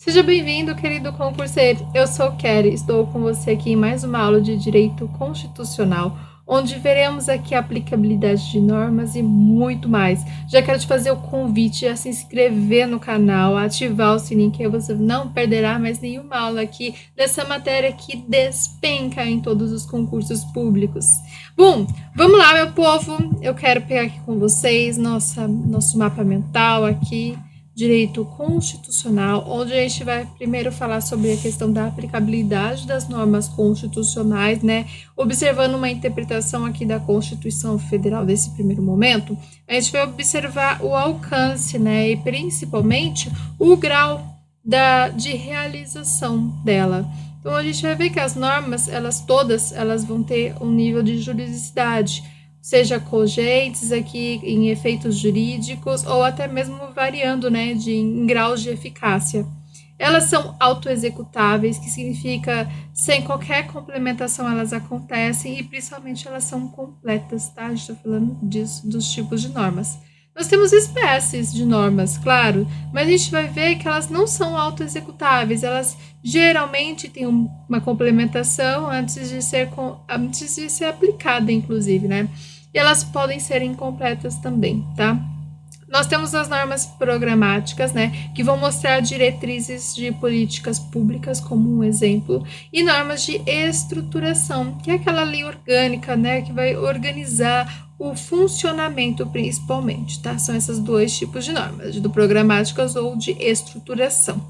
Seja bem-vindo, querido concurseiro. Eu sou Kelly, estou com você aqui em mais uma aula de Direito Constitucional, onde veremos aqui a aplicabilidade de normas e muito mais. Já quero te fazer o convite a se inscrever no canal, a ativar o sininho, que você não perderá mais nenhuma aula aqui dessa matéria que despenca em todos os concursos públicos. Bom, vamos lá, meu povo. Eu quero pegar aqui com vocês nosso mapa mental aqui, Direito Constitucional, onde a gente vai primeiro falar sobre a questão da aplicabilidade das normas constitucionais, né? Observando uma interpretação aqui da Constituição Federal desse primeiro momento, a gente vai observar o alcance, né? E principalmente o grau de realização dela. Então a gente vai ver que as normas, elas vão ter um nível de juridicidade, seja cogentes aqui em efeitos jurídicos ou até mesmo variando, né, em graus de eficácia. Elas são autoexecutáveis, que significa sem qualquer complementação elas acontecem e principalmente elas são completas, tá? A gente está falando disso, dos tipos de normas. Nós temos espécies de normas, claro, mas a gente vai ver que elas não são autoexecutáveis, elas geralmente têm uma complementação antes de ser aplicada, inclusive, né? E elas podem ser incompletas também, tá? Nós temos as normas programáticas, né, que vão mostrar diretrizes de políticas públicas, como um exemplo, e normas de estruturação, que é aquela lei orgânica, né, que vai organizar o funcionamento principalmente, tá? São esses dois tipos de normas, de programáticas ou de estruturação.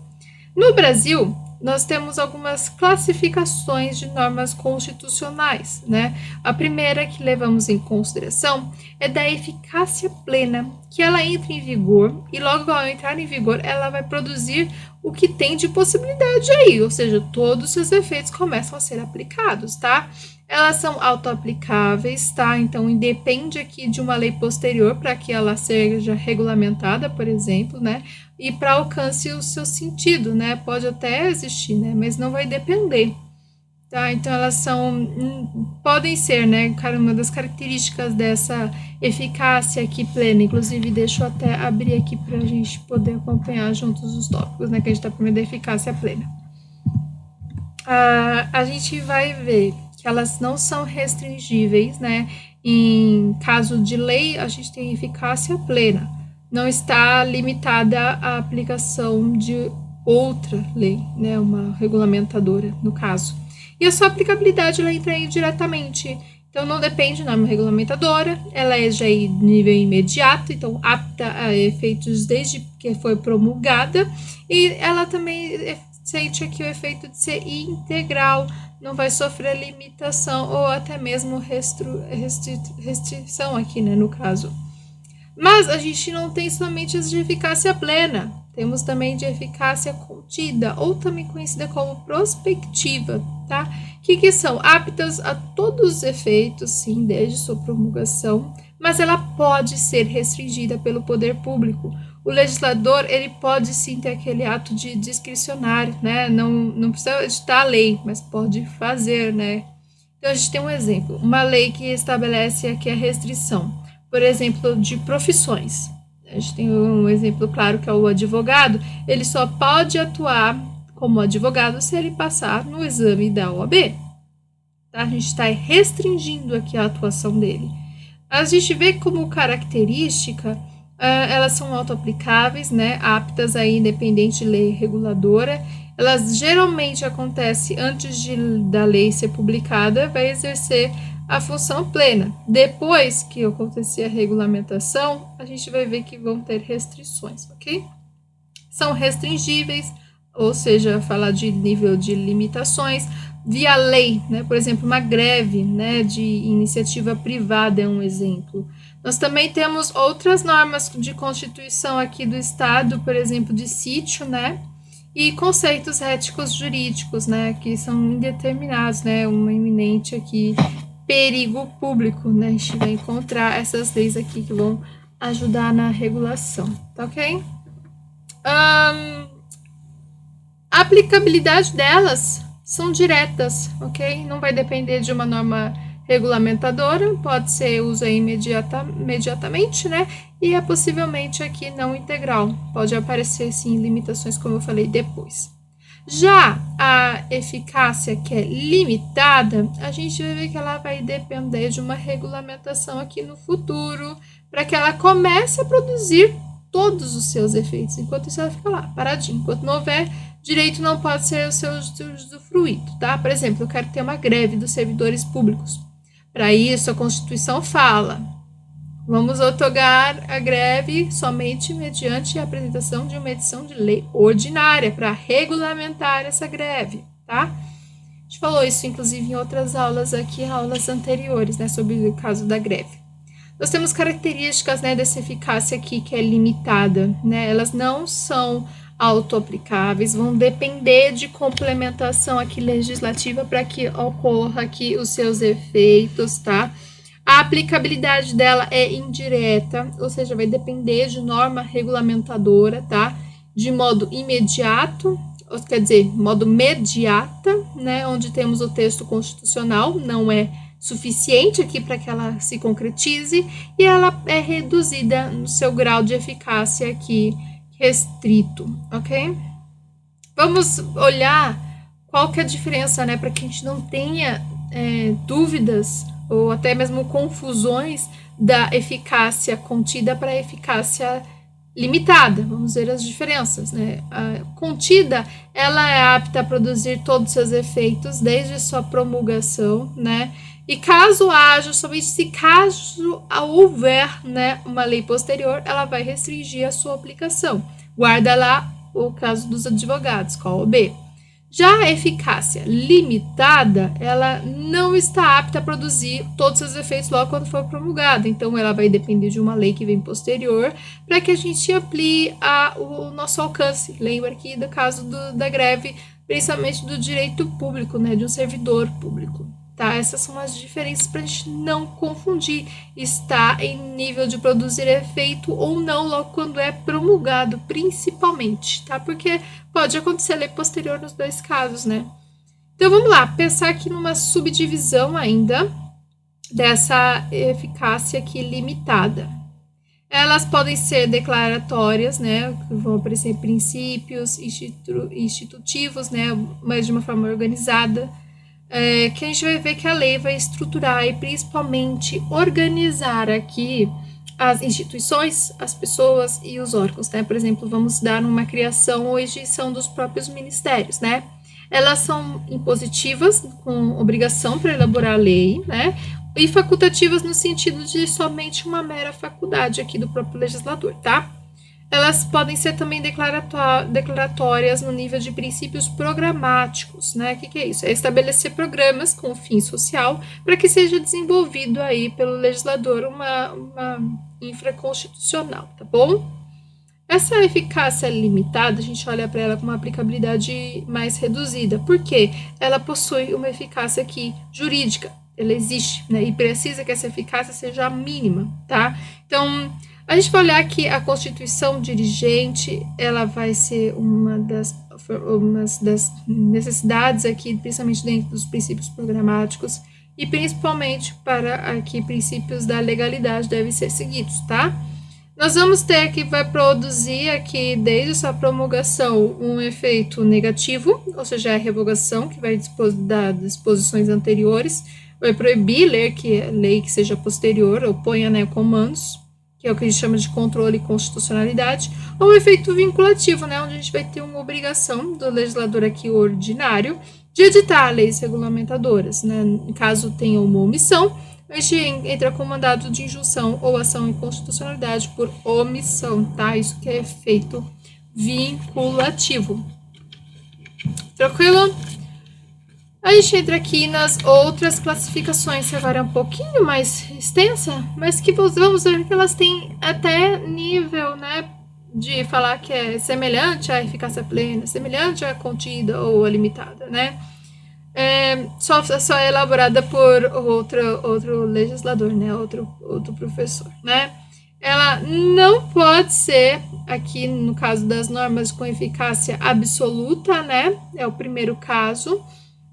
No Brasil, nós temos algumas classificações de normas constitucionais, né? A primeira que levamos em consideração é da eficácia plena, que ela entra em vigor e logo ao entrar em vigor ela vai produzir o que tem de possibilidade aí, ou seja, todos os seus efeitos começam a ser aplicados, tá? Elas são autoaplicáveis, tá? Então, independe aqui de uma lei posterior para que ela seja regulamentada, por exemplo, né? E para alcance o seu sentido, né? Pode até existir, né? Mas não vai depender, tá? Então, elas podem ser, né? Uma das características dessa eficácia aqui plena. Inclusive, deixa eu até abrir aqui para a gente poder acompanhar juntos os tópicos, né? Que a gente está primeiro da eficácia plena. A gente vai ver que elas não são restringíveis, né? Em caso de lei, a gente tem eficácia plena. Não está limitada à aplicação de outra lei, né? Uma regulamentadora, no caso. E a sua aplicabilidade, ela entra aí diretamente. Então, não depende da norma regulamentadora, ela é já em nível imediato, então apta a efeitos desde que foi promulgada, e ela também sente aqui o efeito de ser integral, não vai sofrer limitação ou até mesmo restrição aqui, né, no caso. Mas a gente não tem somente as de eficácia plena, temos também de eficácia contida, ou também conhecida como prospectiva, tá? Que são aptas a todos os efeitos, sim, desde sua promulgação, mas ela pode ser restringida pelo poder público. O legislador, ele pode sim ter aquele ato de discricionário, né? Não precisa editar a lei, mas pode fazer, né? Então, a gente tem um exemplo, uma lei que estabelece aqui a restrição, por exemplo, de profissões. A gente tem um exemplo claro que é o advogado, ele só pode atuar como advogado se ele passar no exame da OAB. Tá? A gente está restringindo aqui a atuação dele. A gente vê como característica, elas são autoaplicáveis, né, aptas a independente de lei reguladora. Elas geralmente acontecem antes da lei ser publicada, vai exercer a função plena. Depois que acontecer a regulamentação, a gente vai ver que vão ter restrições, ok? São restringíveis, ou seja, falar de nível de limitações, via lei, né? Por exemplo, uma greve, né, de iniciativa privada é um exemplo. Nós também temos outras normas de constituição aqui do Estado, por exemplo, de sítio, né? E conceitos éticos jurídicos, né, que são indeterminados, né? Uma iminente aqui perigo público, né? A gente vai encontrar essas leis aqui que vão ajudar na regulação, tá ok? A aplicabilidade delas são diretas, ok? Não vai depender de uma norma regulamentadora, pode ser uso imediatamente, né? e é possivelmente aqui não integral. Pode aparecer, sim, limitações, como eu falei depois. Já a eficácia que é limitada, a gente vai ver que ela vai depender de uma regulamentação aqui no futuro, para que ela comece a produzir todos os seus efeitos. Enquanto isso, ela fica lá, paradinha. Enquanto não houver, direito não pode ser o seu usufruído, tá? Por exemplo, eu quero ter uma greve dos servidores públicos. Para isso, a Constituição fala: vamos otorgar a greve somente mediante a apresentação de uma edição de lei ordinária para regulamentar essa greve, tá? A gente falou isso, inclusive, em outras aulas aqui, aulas anteriores, né, sobre o caso da greve. Nós temos características, né, dessa eficácia aqui que é limitada, né? Elas não são autoaplicáveis, vão depender de complementação aqui legislativa para que ocorra aqui os seus efeitos, tá? A aplicabilidade dela é indireta, ou seja, vai depender de norma regulamentadora, tá? De modo imediato, quer dizer, modo mediata, né? Onde temos o texto constitucional, não é suficiente aqui para que ela se concretize, e ela é reduzida no seu grau de eficácia aqui restrito, ok? Vamos olhar qual que é a diferença, né? Para que a gente não tenha dúvidas ou até mesmo confusões da eficácia contida para a eficácia limitada. Vamos ver as diferenças, né? A contida, ela é apta a produzir todos os seus efeitos desde sua promulgação, né? E caso haja, somente se caso houver, né, uma lei posterior, ela vai restringir a sua aplicação. Guarda lá o caso dos advogados, qual o B. Já a eficácia limitada, ela não está apta a produzir todos os seus efeitos logo quando for promulgada. Então, ela vai depender de uma lei que vem posterior para que a gente amplie o nosso alcance. Lembra aqui do caso da greve, principalmente do direito público, né, de um servidor público. Tá? Essas são as diferenças para a gente não confundir. Está em nível de produzir efeito ou não logo quando é promulgado, principalmente, tá? Porque pode acontecer lei posterior nos dois casos, né? Então, vamos lá, pensar aqui numa subdivisão ainda dessa eficácia aqui limitada. Elas podem ser declaratórias, né? Vão aparecer princípios institutivos, né? Mas de uma forma organizada. Que a gente vai ver que a lei vai estruturar e principalmente organizar aqui as instituições, as pessoas e os órgãos, né? Por exemplo, vamos dar uma criação ou extinção dos próprios ministérios, né? Elas são impositivas, com obrigação para elaborar a lei, né? E facultativas no sentido de somente uma mera faculdade aqui do próprio legislador, tá? Elas podem ser também declaratórias no nível de princípios programáticos, né? O que é isso? É estabelecer programas com fim social para que seja desenvolvido aí pelo legislador uma infraconstitucional, tá bom? Essa eficácia limitada, a gente olha para ela com uma aplicabilidade mais reduzida, porque ela possui uma eficácia aqui jurídica, ela existe, né? E precisa que essa eficácia seja mínima, tá? Então, a gente vai olhar que a Constituição dirigente, ela vai ser uma das necessidades aqui, principalmente dentro dos princípios programáticos, e principalmente para aqui princípios da legalidade devem ser seguidos, tá? Nós vamos ter que vai produzir aqui, desde sua promulgação, um efeito negativo, ou seja, a revogação, que vai dar disposições anteriores, vai proibir lei que seja posterior, ou ponha, né, comandos, que é o que a gente chama de controle e constitucionalidade, ou um efeito vinculativo, né, onde a gente vai ter uma obrigação do legislador aqui ordinário de editar leis regulamentadoras, né, caso tenha uma omissão, a gente entra com mandado de injunção ou ação em constitucionalidade por omissão, tá? Isso que é efeito vinculativo. Tranquilo? A gente entra aqui nas outras classificações, que agora é um pouquinho mais extensa, mas que vamos ver que elas têm até nível, né, de falar que é semelhante à eficácia plena, semelhante à contida ou à limitada, né? Só é elaborada por outro legislador, né? Outro professor, né? Ela não pode ser, aqui no caso das normas com eficácia absoluta, né? É o primeiro caso.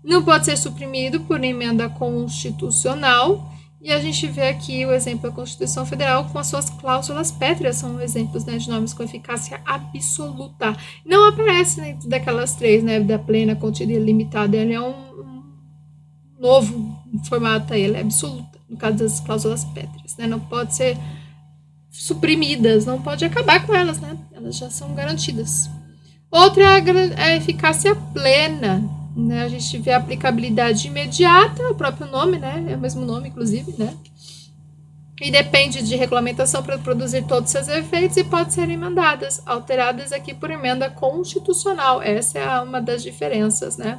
Não pode ser suprimido por emenda constitucional E a gente vê aqui o exemplo da Constituição Federal com as suas cláusulas pétreas, são exemplos, né, de normas com eficácia absoluta. Não aparece dentro daquelas três, né, da plena, contida e limitada, ele é um novo formato, ele é absoluta, no caso das cláusulas pétreas, né, não pode ser suprimidas, não pode acabar com elas, né, elas já são garantidas. Outra é a eficácia plena, né? A gente vê a aplicabilidade imediata, o próprio nome, né? É o mesmo nome, inclusive, né? E depende de regulamentação para produzir todos seus efeitos e pode ser emendadas, alteradas aqui por emenda constitucional. Essa é uma das diferenças, né?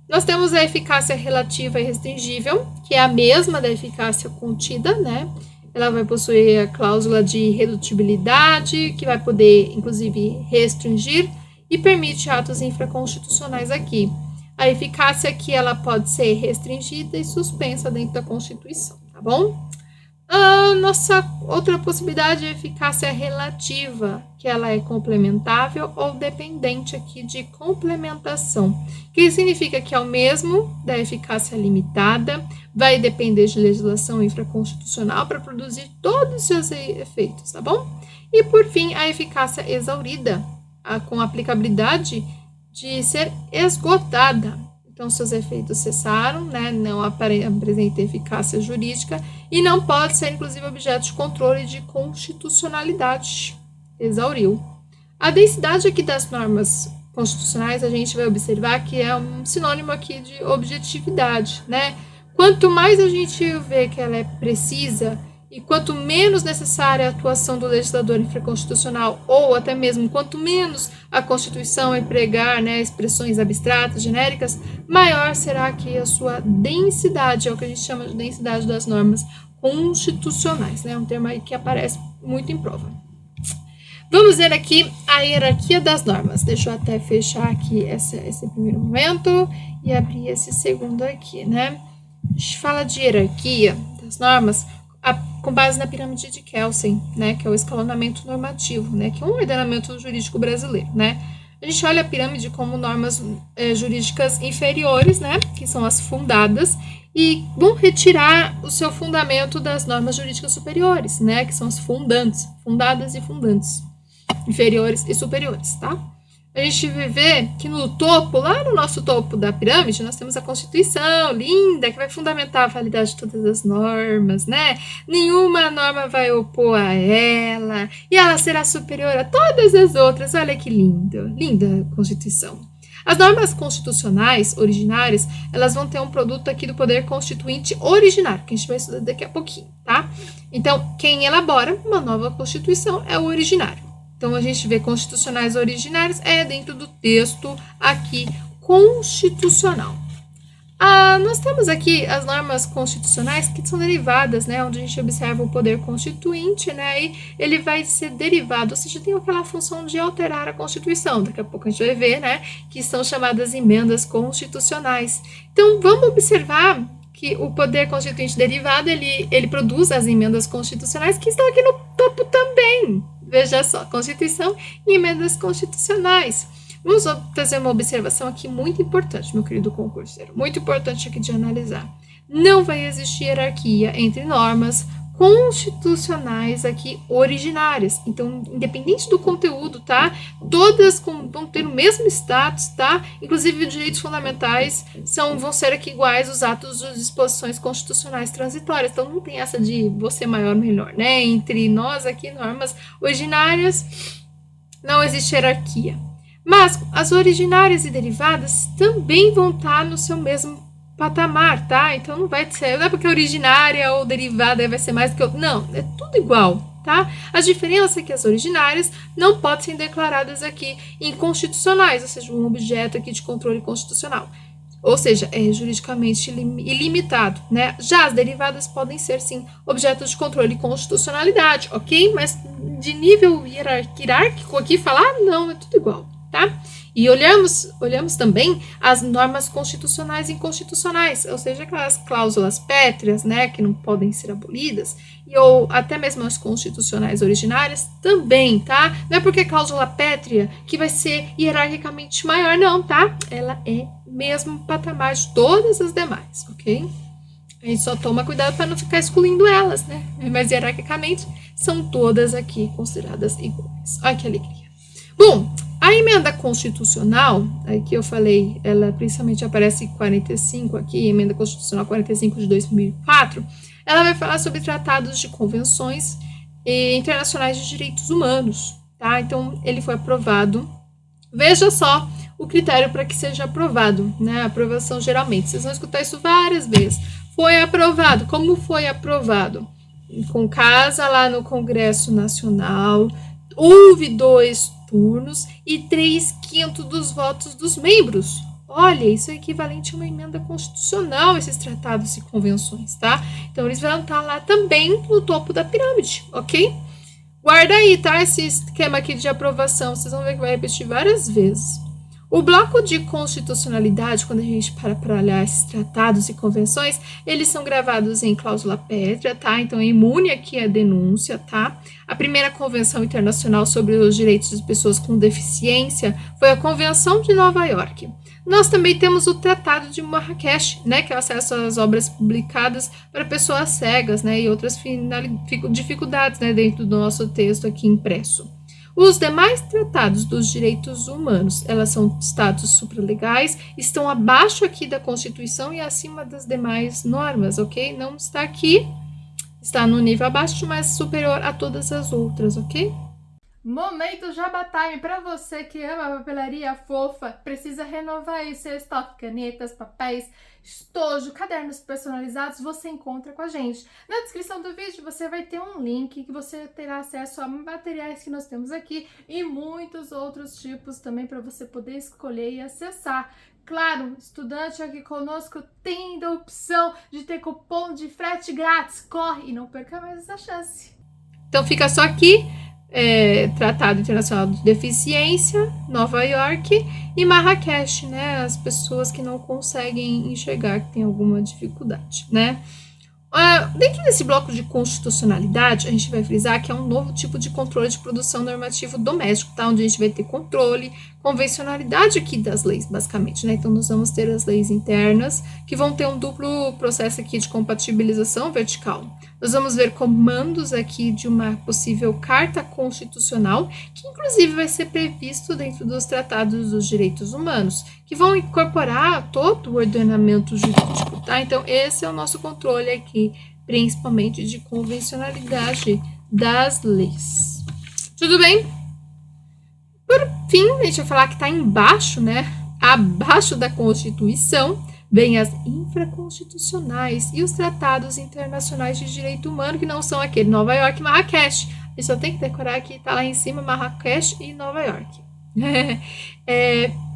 Nós temos a eficácia relativa e restringível, que é a mesma da eficácia contida, né? Ela vai possuir a cláusula de redutibilidade, que vai poder, inclusive, restringir e permite atos infraconstitucionais aqui. A eficácia aqui ela pode ser restringida e suspensa dentro da Constituição, tá bom? A nossa outra possibilidade é a eficácia relativa, que ela é complementável ou dependente aqui de complementação, que significa que é o mesmo da eficácia limitada, vai depender de legislação infraconstitucional para produzir todos os seus efeitos, tá bom? E por fim, a eficácia exaurida, com aplicabilidade de ser esgotada. Então, seus efeitos cessaram, né? Não apresenta eficácia jurídica e não pode ser, inclusive, objeto de controle de constitucionalidade. Exauriu. A densidade aqui das normas constitucionais, a gente vai observar que é um sinônimo aqui de objetividade, né? Quanto mais a gente vê que ela é precisa e quanto menos necessária a atuação do legislador infraconstitucional, ou até mesmo quanto menos a Constituição empregar, né, expressões abstratas, genéricas, maior será aqui a sua densidade, é o que a gente chama de densidade das normas constitucionais, né, um termo aí que aparece muito em prova. Vamos ver aqui a hierarquia das normas. Deixa eu até fechar aqui esse primeiro momento e abrir esse segundo aqui, né? A gente fala de hierarquia das normas com base na pirâmide de Kelsen, né, que é o escalonamento normativo, né, que é um ordenamento jurídico brasileiro, né. A gente olha a pirâmide como normas jurídicas inferiores, né, que são as fundadas, e vão retirar o seu fundamento das normas jurídicas superiores, né, que são as fundantes, fundadas e fundantes, inferiores e superiores, tá? A gente vê que no topo, lá no nosso topo da pirâmide, nós temos a Constituição, linda, que vai fundamentar a validade de todas as normas, né? Nenhuma norma vai opor a ela, e ela será superior a todas as outras. Olha que lindo, linda Constituição. As normas constitucionais originárias, elas vão ter um produto aqui do poder constituinte originário, que a gente vai estudar daqui a pouquinho, tá? Então, quem elabora uma nova Constituição é o originário. Então, a gente vê constitucionais originários dentro do texto aqui constitucional. Nós temos aqui as normas constitucionais que são derivadas, né, onde a gente observa o poder constituinte, né, e ele vai ser derivado, ou seja, tem aquela função de alterar a Constituição. Daqui a pouco a gente vai ver, né, que são chamadas emendas constitucionais. Então, vamos observar que o poder constituinte derivado, ele produz as emendas constitucionais que estão aqui no topo também. Veja só, Constituição e emendas constitucionais. Vamos fazer uma observação aqui muito importante, meu querido concurseiro, muito importante aqui de analisar. Não vai existir hierarquia entre normas constitucionais aqui originárias. Então, independente do conteúdo, tá? Todas vão ter o mesmo status, tá? Inclusive, os direitos fundamentais vão ser aqui iguais aos atos de disposições constitucionais transitórias. Então, não tem essa de você maior ou melhor, né? Entre nós aqui, normas originárias, não existe hierarquia. Mas as originárias e derivadas também vão estar no seu mesmo patamar, tá? Então não vai ser, não é porque originária ou derivada vai ser mais do que outra. Não, é tudo igual, tá? A diferença é que as originárias não podem ser declaradas aqui inconstitucionais, ou seja, um objeto aqui de controle constitucional. Ou seja, é juridicamente ilimitado, né? Já as derivadas podem ser, sim, objetos de controle e constitucionalidade, ok? Mas de nível hierárquico aqui, falar, não, é tudo igual, tá? E olhamos também as normas constitucionais e inconstitucionais, ou seja, aquelas cláusulas pétreas, né, que não podem ser abolidas, ou até mesmo as constitucionais originárias também, tá? Não é porque é cláusula pétrea que vai ser hierarquicamente maior, não, tá? Ela é mesmo patamar de todas as demais, ok? A gente só toma cuidado para não ficar excluindo elas, né? Mas hierarquicamente são todas aqui consideradas iguais. Olha que alegria. Bom, a emenda constitucional, aqui eu falei, ela principalmente aparece em 45 aqui, emenda constitucional 45 de 2004, ela vai falar sobre tratados de convenções internacionais de direitos humanos, tá? Então, ele foi aprovado. Veja só o critério para que seja aprovado, né? Aprovação geralmente. Vocês vão escutar isso várias vezes. Foi aprovado. Como foi aprovado? Com casa lá no Congresso Nacional, houve 2 turnos e 3/5 dos votos dos membros. Olha, isso é equivalente a uma emenda constitucional, esses tratados e convenções, tá? Então, eles vão estar lá também no topo da pirâmide, ok? Guarda aí, tá? Esse esquema aqui de aprovação, vocês vão ver que vai repetir várias vezes. O bloco de constitucionalidade, quando a gente para olhar esses tratados e convenções, eles são gravados em cláusula pétrea, tá? Então, é imune aqui a denúncia, tá? A primeira convenção internacional sobre os direitos de pessoas com deficiência foi a Convenção de Nova York. Nós também temos o Tratado de Marrakech, né, que é o acesso às obras publicadas para pessoas cegas, né, e outras dificuldades, né, dentro do nosso texto aqui impresso. Os demais tratados dos direitos humanos, elas são status supralegais, estão abaixo aqui da Constituição e acima das demais normas, ok? Não está aqui, está no nível abaixo, mas superior a todas as outras, ok? Momento Jabá Time para você que ama papelaria fofa, precisa renovar aí seu estoque, canetas, papéis, estojo, cadernos personalizados, você encontra com a gente. Na descrição do vídeo você vai ter um link que você terá acesso a materiais que nós temos aqui e muitos outros tipos também para você poder escolher e acessar. Claro, estudante aqui conosco tem a opção de ter cupom de frete grátis. Corre e não perca mais essa chance. Então fica só aqui. Tratado Internacional de Deficiência, Nova York e Marrakech, né? As pessoas que não conseguem enxergar, que tem alguma dificuldade, né? Dentro desse bloco de constitucionalidade, a gente vai frisar que é um novo tipo de controle de produção normativo doméstico, tá? Onde a gente vai ter controle, convencionalidade aqui das leis, basicamente, né? Então, nós vamos ter as leis internas, que vão ter um duplo processo aqui de compatibilização vertical. Nós vamos ver comandos aqui de uma possível carta constitucional, que inclusive vai ser previsto dentro dos tratados dos direitos humanos, que vão incorporar todo o ordenamento jurídico, tá? Então, esse é o nosso controle aqui, principalmente de convencionalidade das leis. Tudo bem? Por fim, a gente vai falar que está embaixo, né? Abaixo da Constituição, vem as infraconstitucionais e os tratados internacionais de direito humano, que não são aquele Nova York e Marrakech. A gente só tem que decorar que está lá em cima Marrakech e Nova York.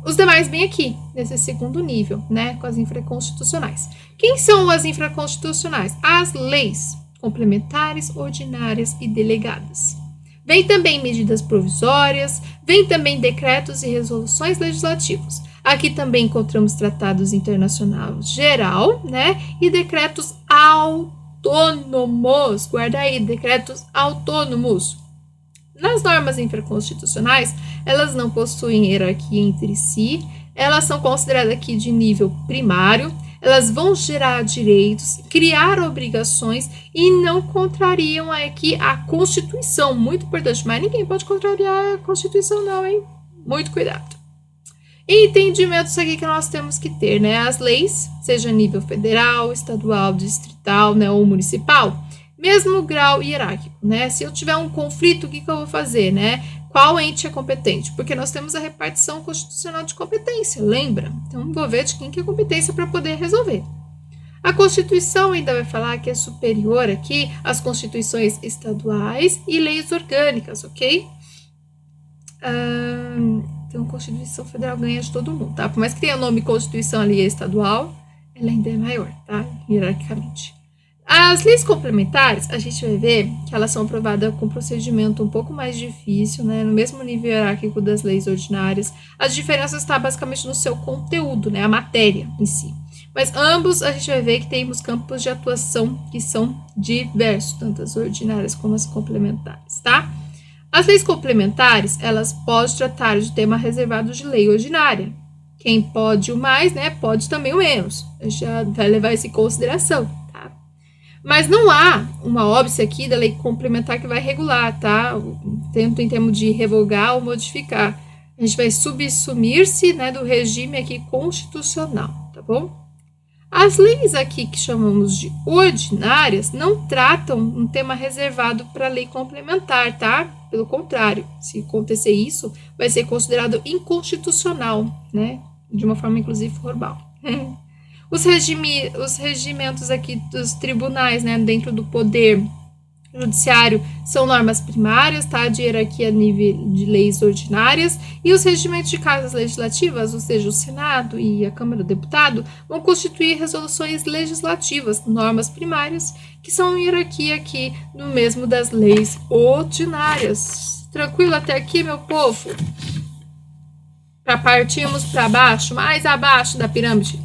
Os demais vêm aqui, nesse segundo nível, né, com as infraconstitucionais. Quem são as infraconstitucionais? As leis complementares, ordinárias e delegadas. Vem também medidas provisórias, vem também decretos e resoluções legislativas. Aqui também encontramos tratados internacionais geral, né, e decretos autônomos. Guarda aí, decretos autônomos. Nas normas infraconstitucionais, elas não possuem hierarquia entre si, elas são consideradas aqui de nível primário, elas vão gerar direitos, criar obrigações e não contrariam aqui a Constituição. Muito importante, mas ninguém pode contrariar a Constituição não, hein? Muito cuidado. E entendimentos aqui que nós temos que ter, né? As leis, seja nível federal, estadual, distrital, né, ou municipal, mesmo grau hierárquico, né? Se eu tiver um conflito, o que eu vou fazer, né? Qual ente é competente? Porque nós temos a repartição constitucional de competência, lembra? Então, vou ver de quem que é competência para poder resolver. A Constituição ainda vai falar que é superior aqui às constituições estaduais e leis orgânicas, ok? Então, a Constituição Federal ganha de todo mundo, tá? Por mais que tenha o nome Constituição ali estadual, ela ainda é maior, tá? Hierarquicamente. As leis complementares, a gente vai ver que elas são aprovadas com procedimento um pouco mais difícil, né? No mesmo nível hierárquico das leis ordinárias. As diferenças estão basicamente no seu conteúdo, né? A matéria em si. Mas ambos a gente vai ver que temos campos de atuação que são diversos, tanto as ordinárias como as complementares, tá? As leis complementares, elas podem tratar de tema reservado de lei ordinária. Quem pode o mais, né? Pode também o menos. A gente já vai levar isso em consideração. Tá? Mas não há uma óbice aqui da lei complementar que vai regular, tá? Tanto em termos de revogar ou modificar. A gente vai subsumir-se, né, do regime aqui constitucional, tá bom? As leis aqui que chamamos de ordinárias não tratam um tema reservado para lei complementar, tá? Pelo contrário, se acontecer isso, vai ser considerado inconstitucional, né? De uma forma, inclusive, formal. Os regimentos aqui dos tribunais, né, dentro do poder judiciário, são normas primárias, tá, de hierarquia a nível de leis ordinárias, e os regimentos de casas legislativas, ou seja, o Senado e a Câmara do Deputado, vão constituir resoluções legislativas, normas primárias, que são hierarquia aqui no mesmo das leis ordinárias. Tranquilo até aqui, meu povo? Para partirmos para baixo, mais abaixo da pirâmide,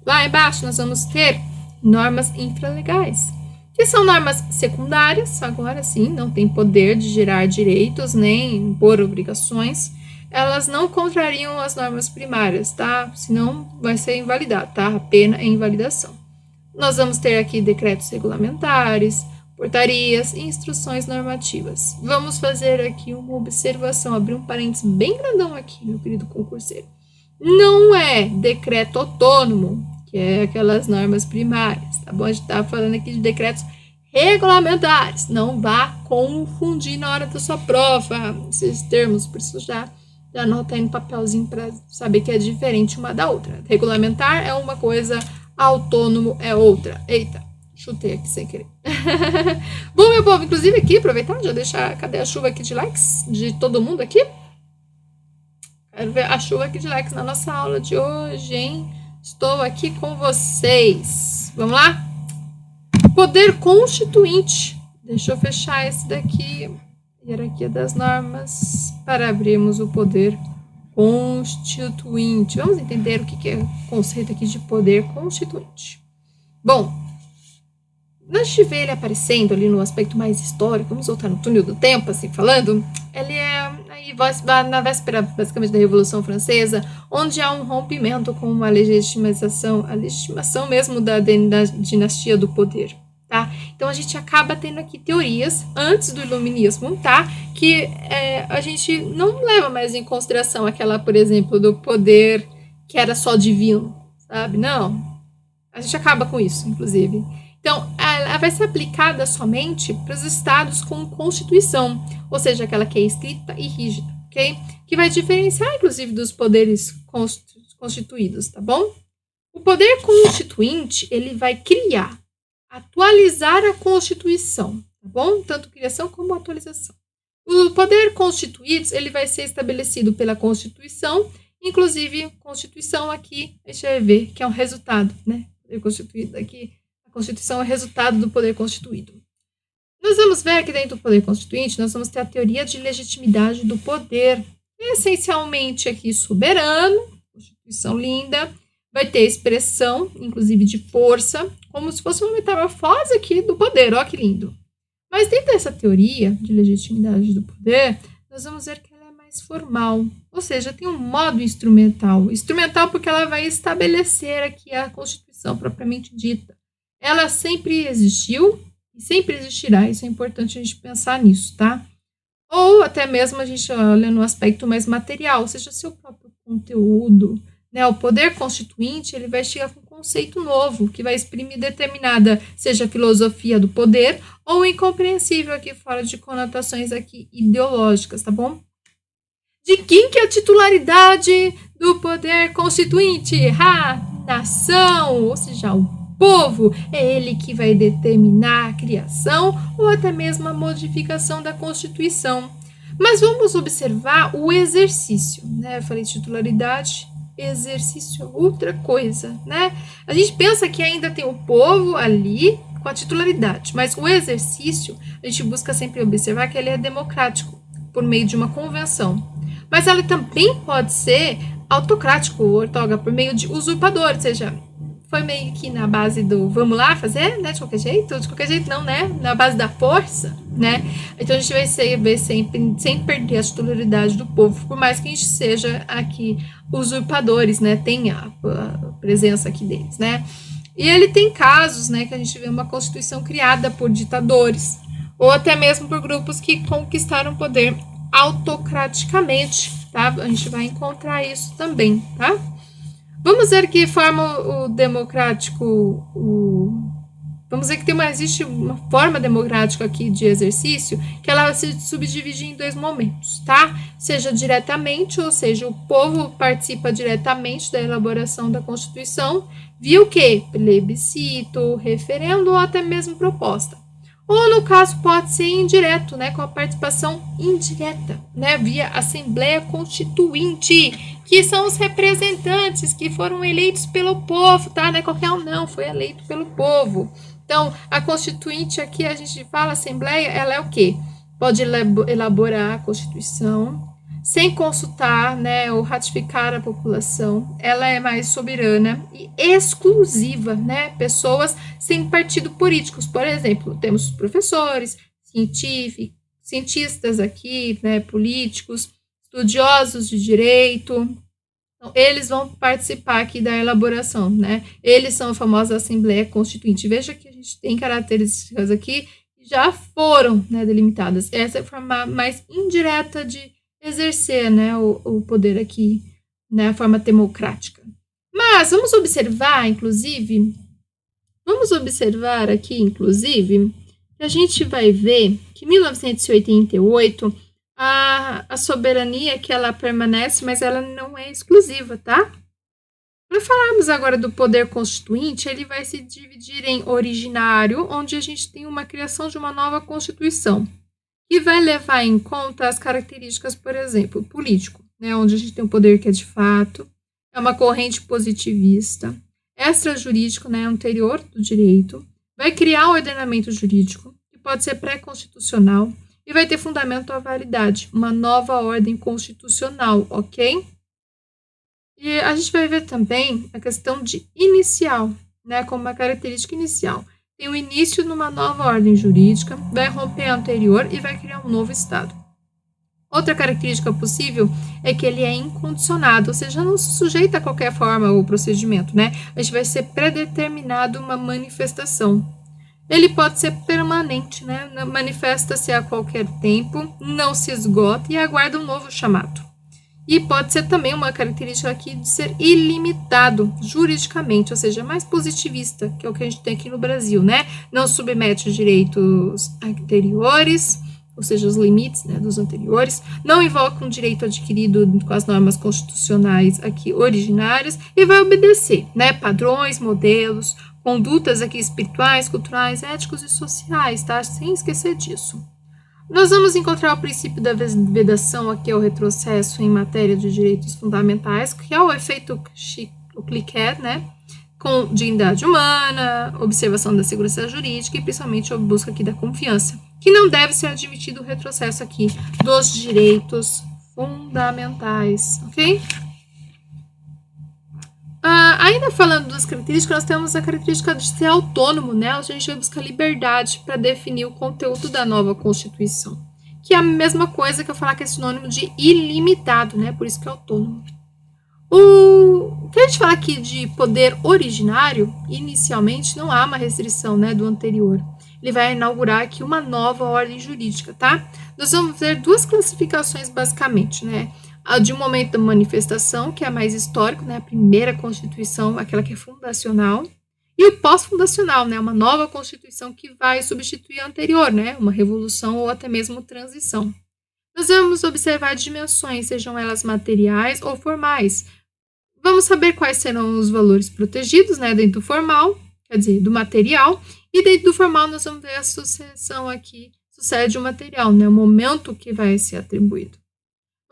lá embaixo nós vamos ter normas infralegais, que são normas secundárias, agora sim, não tem poder de gerar direitos nem impor obrigações. Elas não contrariam as normas primárias, tá? Senão vai ser invalidado, tá? A pena é invalidação. Nós vamos ter aqui decretos regulamentares, portarias e instruções normativas. Vamos fazer aqui uma observação, abrir um parênteses bem grandão aqui, meu querido concurseiro. Não é decreto autônomo, que é aquelas normas primárias, tá bom? A gente tá falando aqui de decretos regulamentares. Não vá confundir na hora da sua prova esses termos, por isso já anota aí no papelzinho para saber que é diferente uma da outra. Regulamentar é uma coisa, autônomo é outra. Eita, chutei aqui sem querer. Bom, meu povo, inclusive aqui, aproveitar, já deixar, cadê a chuva aqui de likes de todo mundo aqui? Quero ver a chuva aqui de likes na nossa aula de hoje, hein? Estou aqui com vocês. Vamos lá? Poder constituinte. Deixa eu fechar esse daqui. Hierarquia das normas. Para abrirmos o poder constituinte. Vamos entender o que é o conceito aqui de poder constituinte. Bom, a gente vê ele aparecendo ali no aspecto mais histórico. Vamos voltar no túnel do tempo, assim, falando. Ele é aí na véspera, basicamente, da Revolução Francesa, onde há um rompimento com uma legitimação, a legitimação mesmo da dinastia do poder, tá? Então, a gente acaba tendo aqui teorias, antes do Iluminismo, tá? Que a gente não leva mais em consideração aquela, por exemplo, do poder que era só divino, sabe? Não. A gente acaba com isso, inclusive. Então, ela vai ser aplicada somente para os estados com constituição, ou seja, aquela que é escrita e rígida, ok? Que vai diferenciar, inclusive, dos poderes constituídos, tá bom? O poder constituinte, ele vai criar, atualizar a Constituição, tá bom? Tanto criação como atualização. O poder constituído, ele vai ser estabelecido pela Constituição, inclusive, Constituição aqui, a gente vai ver que é um resultado, né? Poder constituído aqui. A Constituição é o resultado do poder constituído. Nós vamos ver que dentro do poder constituinte, nós vamos ter a teoria de legitimidade do poder, essencialmente aqui soberano, Constituição linda, vai ter expressão, inclusive de força, como se fosse uma metamorfose aqui do poder, ó que lindo. Mas dentro dessa teoria de legitimidade do poder, nós vamos ver que ela é mais formal, ou seja, tem um modo instrumental. Instrumental porque ela vai estabelecer aqui a Constituição propriamente dita. Ela sempre existiu e sempre existirá. Isso é importante a gente pensar nisso, tá? Ou até mesmo a gente olha no aspecto mais material, ou seja, seu próprio conteúdo, né? O poder constituinte, ele vai chegar com um conceito novo, que vai exprimir determinada, seja a filosofia do poder, ou incompreensível aqui fora de conotações aqui ideológicas, tá bom? De quem que é a titularidade do poder constituinte? Nação, ou seja, o povo, é ele que vai determinar a criação ou até mesmo a modificação da Constituição. Mas vamos observar o exercício, né? Eu falei titularidade, exercício é outra coisa, né? A gente pensa que ainda tem o povo ali com a titularidade, mas o exercício, a gente busca sempre observar que ele é democrático, por meio de uma convenção. Mas ele também pode ser autocrático, ortoga, por meio de usurpador, ou seja, foi meio que na base do vamos lá fazer, né? De qualquer jeito não, né? Na base da força, né? Então a gente vai ver sempre, sem perder a titularidade do povo, por mais que a gente seja aqui usurpadores, né? Tem a presença aqui deles, né? E ele tem casos, né, que a gente vê uma Constituição criada por ditadores, ou até mesmo por grupos que conquistaram poder autocraticamente, tá? A gente vai encontrar isso também, tá? Vamos ver que forma o democrático, vamos ver que existe uma forma democrática aqui de exercício, que ela se subdivide em dois momentos, tá? Seja diretamente, ou seja, o povo participa diretamente da elaboração da Constituição, via o quê? Plebiscito, referendo ou até mesmo proposta. Ou, no caso, pode ser indireto, né, com a participação indireta, né, via Assembleia Constituinte, que são os representantes que foram eleitos pelo povo, tá? Não é qualquer um, não, foi eleito pelo povo. Então, a Constituinte aqui, a gente fala, Assembleia, ela é o quê? Pode elaborar a Constituição sem consultar, né, ou ratificar a população. Ela é mais soberana e exclusiva, né? Pessoas sem partido políticos. Por exemplo, temos professores, cientistas aqui, né, políticos, estudiosos de direito. Então, eles vão participar aqui da elaboração, né? Eles são a famosa Assembleia Constituinte. Veja que a gente tem características aqui que já foram, né, delimitadas. Essa é a forma mais indireta de exercer, né, o poder aqui, né, a forma democrática. Mas vamos observar, inclusive, que a gente vai ver que em 1988 a soberania que ela permanece, mas ela não é exclusiva, tá? Para falarmos agora do poder constituinte, ele vai se dividir em originário, onde a gente tem uma criação de uma nova Constituição, que vai levar em conta as características, por exemplo, político, né, onde a gente tem um poder que é de fato, é uma corrente positivista, extrajurídico, né, anterior do direito, vai criar um ordenamento jurídico, que pode ser pré-constitucional, e vai ter fundamento à validade, uma nova ordem constitucional, ok? E a gente vai ver também a questão de inicial, né, como uma característica inicial. Tem o início numa nova ordem jurídica, vai romper a anterior e vai criar um novo Estado. Outra característica possível é que ele é incondicionado, ou seja, não se sujeita a qualquer forma ou procedimento, né? A gente vai ser predeterminado uma manifestação. Ele pode ser permanente, né? Manifesta-se a qualquer tempo, não se esgota e aguarda um novo chamado. E pode ser também uma característica aqui de ser ilimitado juridicamente, ou seja, mais positivista, que é o que a gente tem aqui no Brasil, né? Não submete os direitos anteriores, ou seja, os limites, né, dos anteriores, não invoca um direito adquirido com as normas constitucionais aqui originárias e vai obedecer, né, padrões, modelos, condutas aqui espirituais, culturais, éticos e sociais, tá? Sem esquecer disso. Nós vamos encontrar o princípio da vedação, aqui é o retrocesso em matéria de direitos fundamentais, que é o efeito Cliquet, né? Com dignidade humana, observação da segurança jurídica e principalmente a busca aqui da confiança, que não deve ser admitido o retrocesso aqui dos direitos fundamentais, ok? Ainda falando das características, nós temos a característica de ser autônomo, né? A gente vai buscar liberdade para definir o conteúdo da nova Constituição, que é a mesma coisa que eu falar que é sinônimo de ilimitado, né? Por isso que é autônomo. O que a gente fala aqui de poder originário, inicialmente não há uma restrição, né, do anterior. Ele vai inaugurar aqui uma nova ordem jurídica, tá? Nós vamos ver duas classificações basicamente, né? A de um momento da manifestação, que é a mais histórico, né? A primeira Constituição, aquela que é fundacional, e o pós-fundacional, né? Uma nova Constituição que vai substituir a anterior, né? Uma revolução ou até mesmo transição. Nós vamos observar dimensões, sejam elas materiais ou formais. Vamos saber quais serão os valores protegidos, né? Dentro do formal, quer dizer, do material, e dentro do formal nós vamos ver a sucessão aqui, sucede o material, né? O momento que vai ser atribuído.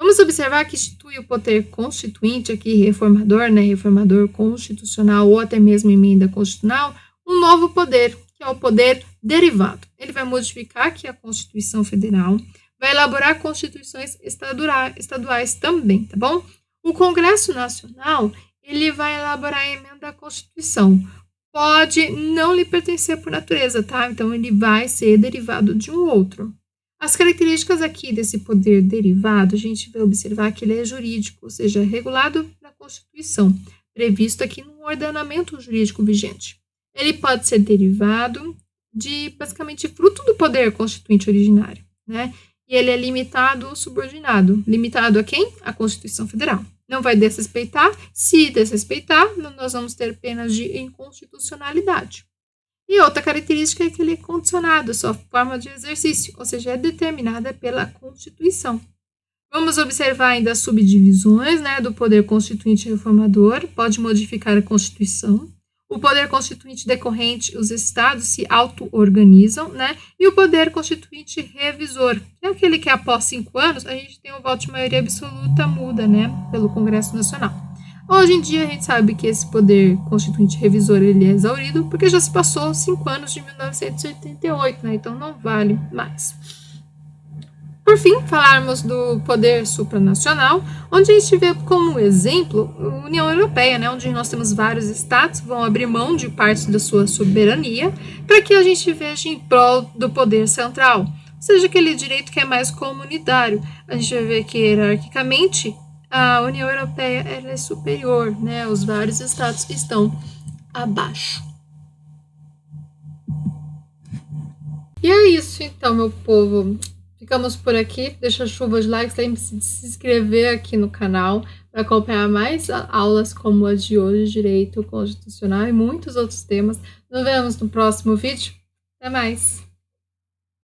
Vamos observar que institui o poder constituinte aqui, reformador, né, reformador constitucional ou até mesmo emenda constitucional, um novo poder, que é o poder derivado. Ele vai modificar aqui a Constituição Federal, vai elaborar constituições estaduais também, tá bom? O Congresso Nacional, ele vai elaborar a emenda à Constituição. Pode não lhe pertencer por natureza, tá? Então, ele vai ser derivado de um outro. As características aqui desse poder derivado, a gente vai observar que ele é jurídico, ou seja, regulado na Constituição, previsto aqui no ordenamento jurídico vigente. ele pode ser derivado de, basicamente, fruto do poder constituinte originário, né? E ele é limitado ou subordinado. Limitado a quem? A Constituição Federal. Não vai desrespeitar. Se desrespeitar, nós vamos ter penas de inconstitucionalidade. E outra característica é que ele é condicionado à sua forma de exercício, ou seja, é determinada pela Constituição. Vamos observar ainda as subdivisões, né, do poder constituinte reformador, pode modificar a Constituição. O poder constituinte decorrente, os estados se auto-organizam, né? E o poder constituinte revisor, que é aquele que após 5 anos a gente tem o voto de maioria absoluta, muda, né? Pelo Congresso Nacional. Hoje em dia a gente sabe que esse poder constituinte revisor ele é exaurido porque já se passou 5 anos de 1988, né? Então não vale mais. Por fim, falarmos do poder supranacional, onde a gente vê como exemplo a União Europeia, né, onde nós temos vários estados que vão abrir mão de parte da sua soberania para que a gente veja em prol do poder central, ou seja, aquele direito que é mais comunitário. A gente vai ver que, hierarquicamente, a União Europeia ela é superior, né, os vários estados estão abaixo. E é isso, então, meu povo. Ficamos por aqui. Deixa a chuva de likes, lembre-se de se inscrever aqui no canal para acompanhar mais aulas como a de hoje, Direito Constitucional e muitos outros temas. Nos vemos no próximo vídeo. Até mais!